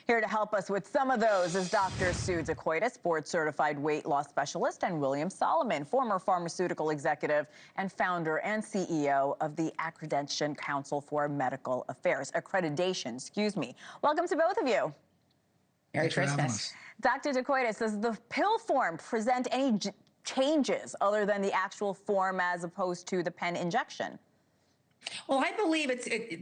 Here to help us with some of those is Dr. Sue Decotiis, board-certified weight loss specialist, and William Soliman, former pharmaceutical executive and founder and CEO of the Accreditation Council for Medical Affairs. Welcome to both of you. Merry Christmas. Dr. Decotiis, does the pill form present any changes other than the actual form as opposed to the pen injection? Well, I believe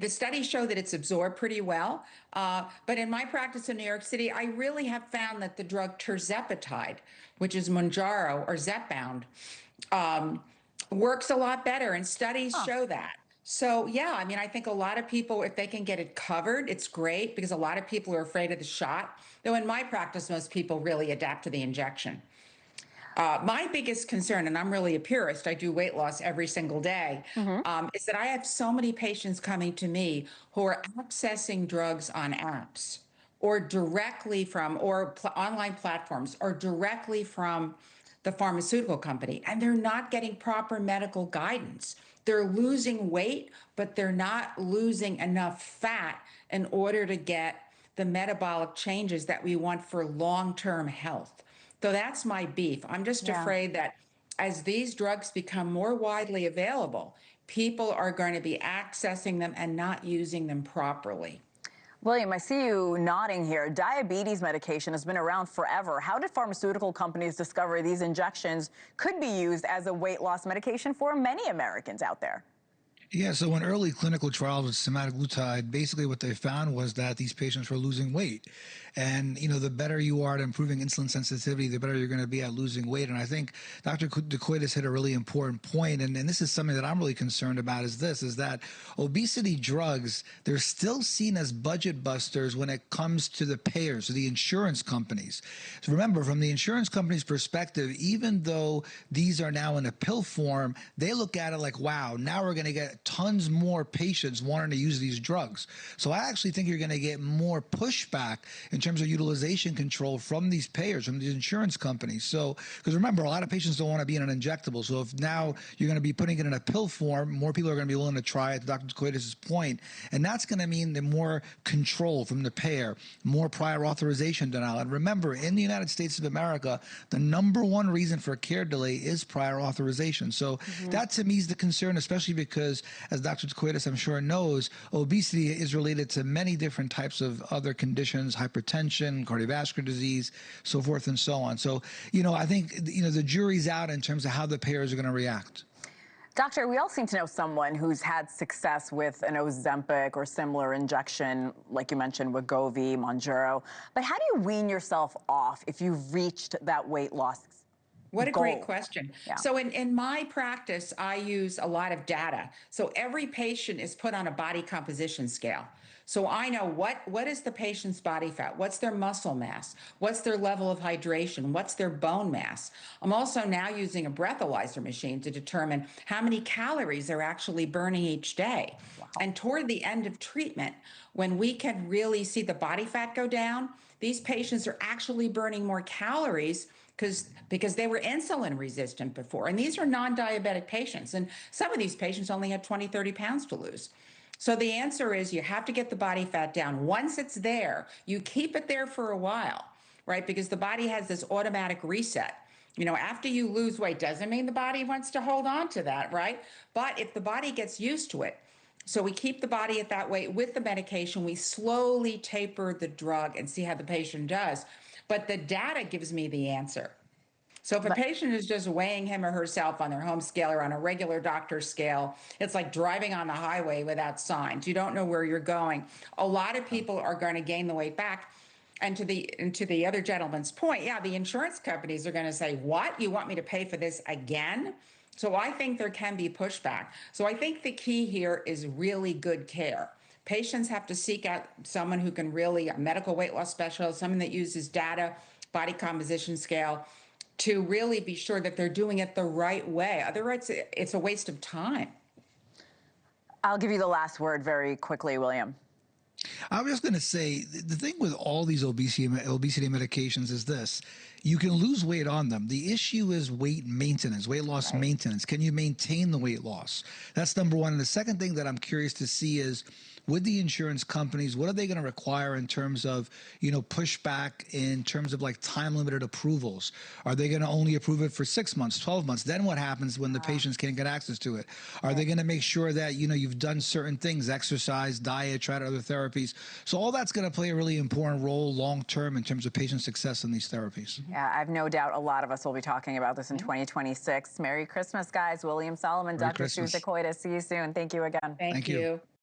the studies show that it's absorbed pretty well. But in my practice in New York City, I really have found that the drug tirzepatide, which is Mounjaro or Zepbound, works a lot better, and studies show that. So, yeah, I mean, I think a lot of people, if they can get it covered, it's great, because a lot of people are afraid of the shot. Though in my practice, most people really adapt to the injection. My biggest concern, and I'm really a purist, I do weight loss every single day, is that I have so many patients coming to me who are accessing drugs on apps or directly from, online platforms, or directly from the pharmaceutical company, and they're not getting proper medical guidance. They're losing weight, but they're not losing enough fat in order to get the metabolic changes that we want for long-term health. So that's my beef. I'm just afraid that as these drugs become more widely available, people are going to be accessing them and not using them properly. William, I see you nodding here. Diabetes medication has been around forever. How did pharmaceutical companies discover these injections could be used as a weight loss medication for many Americans out there? Yeah, so in early clinical trials with semaglutide, basically what they found was that these patients were losing weight. And, you know, the better you are at improving insulin sensitivity, the better you're going to be at losing weight. And I think Dr. Decotiis hit a really important point, and this is something that I'm really concerned about, is that obesity drugs, they're still seen as budget busters when it comes to the payers, or the insurance companies. So remember, from the insurance company's perspective, even though these are now in a pill form, they look at it like, wow, now we're going to get tons more patients wanting to use these drugs. So I actually think you're going to get more pushback in terms of utilization control from these payers, from these insurance companies. So, because remember, a lot of patients don't want to be in an injectable. So if now you're going to be putting it in a pill form, more people are going to be willing to try it, to Dr. Decotiis' point. And that's going to mean the more control from the payer, more prior authorization denial. And remember, in the United States of America, the #1 reason for care delay is prior authorization. So that to me is the concern, especially because, as Dr. Decotiis I'm sure knows, obesity is related to many different types of other conditions, hypertension, cardiovascular disease, so forth and so on. So, you know, I think, you know, the jury's out in terms of how the payers are going to react. Doctor, we all seem to know someone who's had success with an Ozempic or similar injection, like you mentioned, Wegovy, Mounjaro. But how do you wean yourself off if you've reached that weight loss? What a great question. Yeah. So in my practice, I use a lot of data. So every patient is put on a body composition scale. So I know what is the patient's body fat, what's their muscle mass, what's their level of hydration, what's their bone mass. I'm also now using a breathalyzer machine to determine how many calories they're actually burning each day. Wow. And toward the end of treatment, when we can really see the body fat go down, these patients are actually burning more calories because they were insulin resistant before. And these are non-diabetic patients. And some of these patients only had 20, 30 pounds to lose. So the answer is you have to get the body fat down. Once it's there, you keep it there for a while, right? Because the body has this automatic reset. You know, after you lose weight, doesn't mean the body wants to hold on to that, right? But if the body gets used to it, so we keep the body at that weight with the medication, we slowly taper the drug and see how the patient does. But the data gives me the answer. So if a patient is just weighing him or herself on their home scale or on a regular doctor's scale, it's like driving on the highway without signs. You don't know where you're going. A lot of people are going to gain the weight back. And to the other gentleman's point, yeah, the insurance companies are going to say, what? You want me to pay for this again? So I think there can be pushback. So I think the key here is really good care. Patients have to seek out someone who can really, a medical weight loss specialist, someone that uses data, body composition scale, to really be sure that they're doing it the right way. Otherwise, it's a waste of time. I'll give you the last word very quickly, William. I was just going to say, the thing with all these obesity medications is this. You can lose weight on them. The issue is weight maintenance, weight loss maintenance. Can you maintain the weight loss? That's #1. And the second thing that I'm curious to see is, with the insurance companies, what are they going to require in terms of, pushback in terms of like time limited approvals? Are they going to only approve it for 6 months, 12 months? Then what happens when the patients can't get access to it? Are they going to make sure that, you've done certain things, exercise, diet, tried other therapies? So all that's going to play a really important role long-term in terms of patient success in these therapies. Yeah, I have no doubt a lot of us will be talking about this in 2026. Merry Christmas, guys. William Soliman, Dr. Sue Decotiis. See you soon. Thank you again. Thank you.